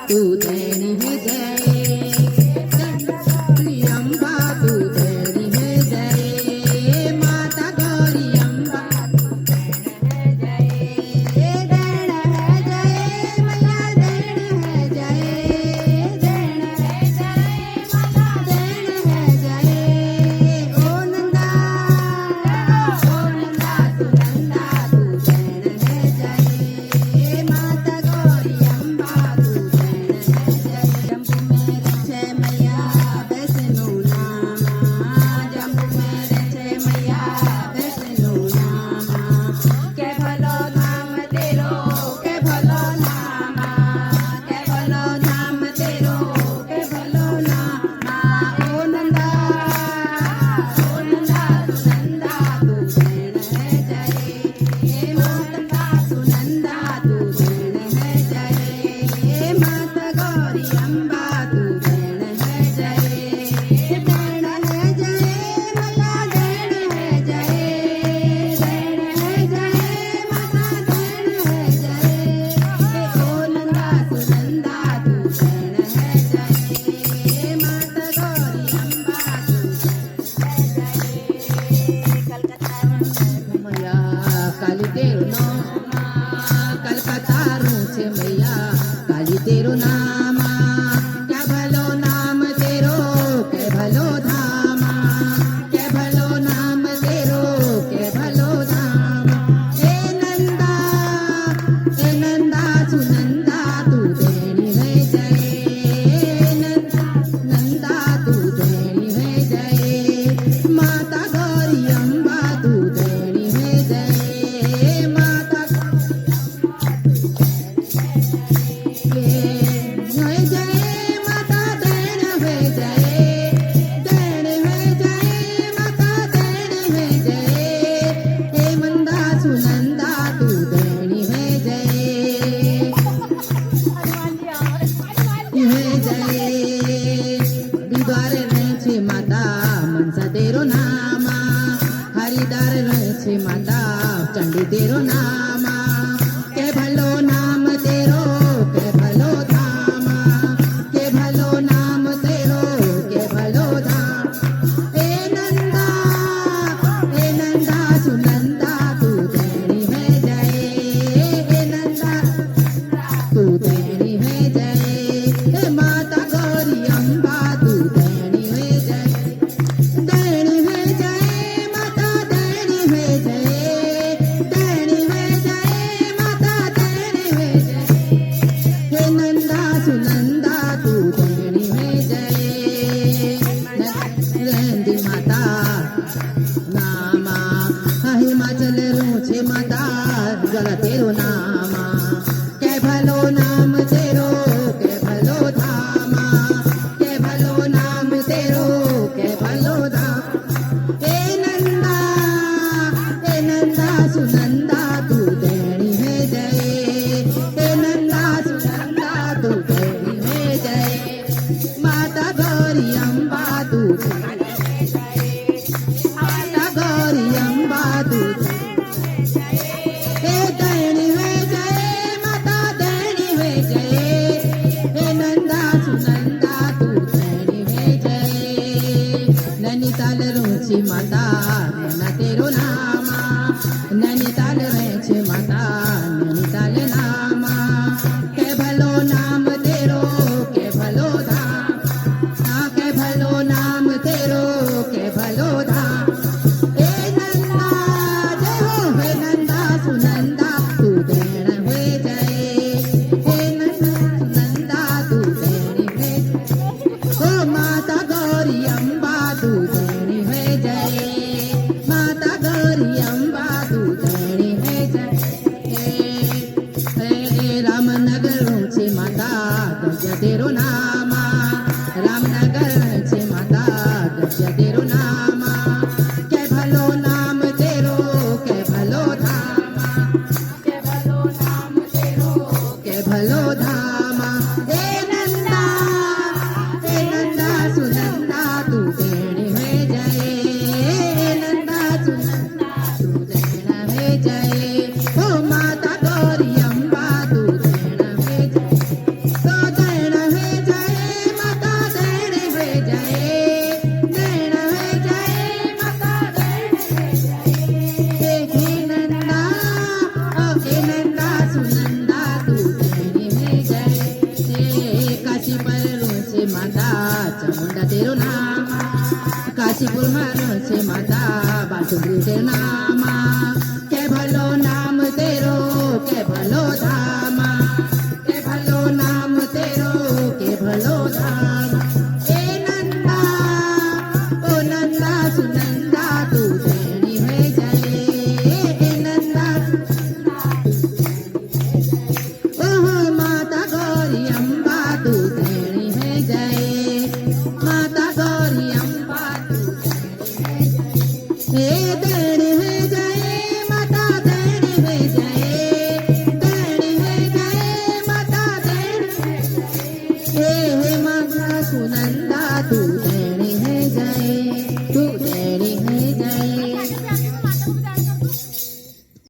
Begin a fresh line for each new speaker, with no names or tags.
तू देणी है जय गौरी अंबा तू देणी है जय माता गौरी अंबा देण है जय मैया देण है जय देण है जय माता देण है जय ओ नंदा तू नंदा तू देण है जय माता गौरी अंबा तू देण है जय जंबू मेरे छे मैया वैष्णो नामा जंबू मेरे छे मैया वैष्णो नामा के भलो नाम तेरो के भलो नामा के भलो नाम तेरो के भलो नामा ओ नंदा तू नंदा तू देण है जय माता तू नंदा तू देण है जय माता गौरी अंबा तू देण है जय देण है जय मैया देण है जय देण है जय माता देण है जय ओ नंदा तू देण है जय माता गौरी अंबा तू मैया काली तेरो नामा कलकत्तारू छे मैया काली तेरो नामा क्या भलो नाम तेरो के भलो धामा के भलो नाम तेरो के भलो धामा हे नंदा सुनंदा तू देणी है जय नंदा तू देणी है जय माता गौरी अंबा तू देणी है जय माता जय जय माता देण है जय देण है जय माता देण है जय हे मंदा सुनंदा तू देणी है जय हरिद्वार छे माता मनसा तेरो नामा हरिद्वार छे माता चंडी तेरो नामा के भलो नाम तेरो के भलो धामा के भलो नाम तेरो के भलो धाम हे नंदा सुनंदा तू देणी है जय हे नंदा तू देणी है जय हे माता गौरी अंबा तू देणी है जय देणी है जय माता देणी है जय देणी है जय माता देणी है जय हे नंदा सुनंदा तू देणी है जय नंदी माता नामा हिमाचल रूछे माता जल तेरो नामा के भलो नाम तेरो के भलो धामा के भलो नाम तेरो के भलो धाम हे नंदा सुनंदा तू देणी है जय हे नंदा सुनंदा तू देणी है जय माता गौरी अंबा तू देणी है जय माता गौरी अंबा तू हे देणी है जय काशीपुर मारो से माता बासुरी के नामा के भलो नाम तेरो के भलो धामा के भलो नाम तेरो के भलो धामा ए नंदा ओ नंदा सुनंदा तू तेरी है जय ए नंदा ओह माता गौरी अम्बा तू तेरी है जय माता गौरी अम्बा हे तेरी है जय माता तेरी है जय तेरी है जय माता तेरी हे माता सुनंदा तू तेरी है जय तू